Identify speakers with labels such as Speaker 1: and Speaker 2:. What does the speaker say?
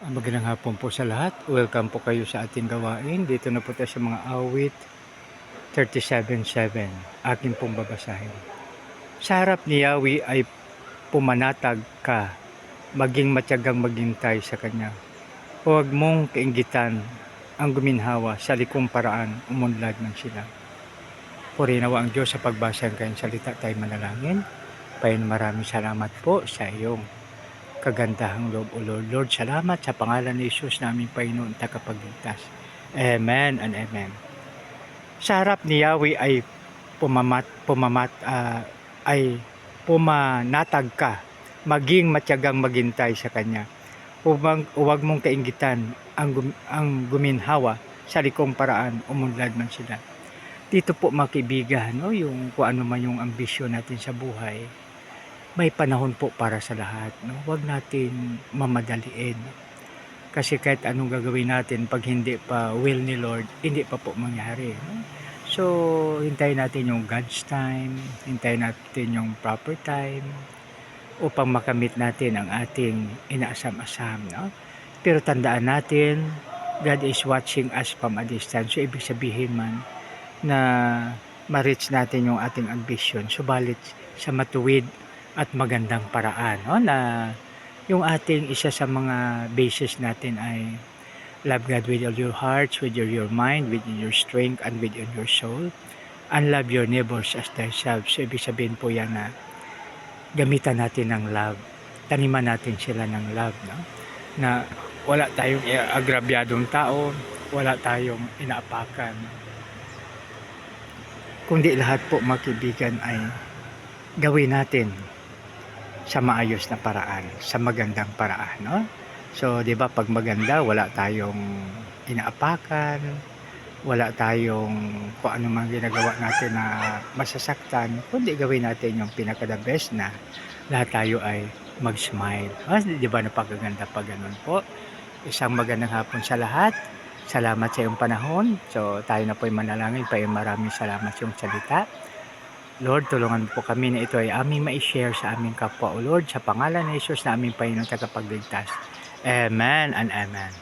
Speaker 1: Magandang hapon po sa lahat. Welcome po kayo sa ating gawain. Dito na po tayo sa mga awit 37:7. Akin pong babasahin. Sa harap ni Yahweh ay pumanatag ka, maging matyagang maghintay sa Kanya. Huwag mong kainggitan ang guminhawa sa likong paraan, umunlad man sila. Purihin nawa ang Diyos sa pagbasa ng kanyang salita, tayo manalangin. Payon, maraming salamat po sa iyong kagandahang loob, O Lord. Lord, salamat sa pangalan ni Jesus naming Panginoon tagapagligtas. Amen and amen. Sa harap ni Yahweh ay pumanatag ka, maging matyagang maghintay sa Kanya. Huwag mong kainggitan ang guminhawa sa likong paraan, umunlad man sila. Dito po mga kaibigan, no, yung kung ano man yung ambisyon natin sa buhay, may panahon po para sa lahat, no? Huwag natin mamadaliin. Kasi kahit anong gagawin natin, pag hindi pa will ni Lord, hindi pa po mangyari, no? So, hintayin natin yung God's time, hintayin natin yung proper time upang makamit natin ang ating inaasam-asam, no? Pero tandaan natin, God is watching us from a distance. So, ibig sabihin man na ma-reach natin yung ating ambition, subalit sa matuwid at magandang paraan, no? Na yung ating isa sa mga basis natin ay love God with all your hearts, with your mind, with your strength, and with your soul, and love your neighbors as thyself. So ibig sabihin po yan na gamitan natin ng love, taniman natin sila ng love, no? Na wala tayong agrabyadong tao, wala tayong inaapakan, kundi lahat po mga kaibigan ay gawin natin sa maayos na paraan, sa magandang paraan, no? So, 'di ba, pag maganda, wala tayong inaapakan, wala tayong kung ano man ginagawa natin na masasaktan, kundi gawin natin yung pinaka the best na lahat tayo ay mag-smile. 'Di ba, napakaganda pag ganun po. Isang magandang hapon sa lahat. Salamat sa iyong panahon. So, tayo na po ay manalangin. Maraming salamat sa iyong salita. Lord, tulungan mo po kami na ito ay aming ma-share sa aming kapwa. O Lord, sa pangalan ni Jesus na aming Panginoon tagapagligtas. Amen and amen.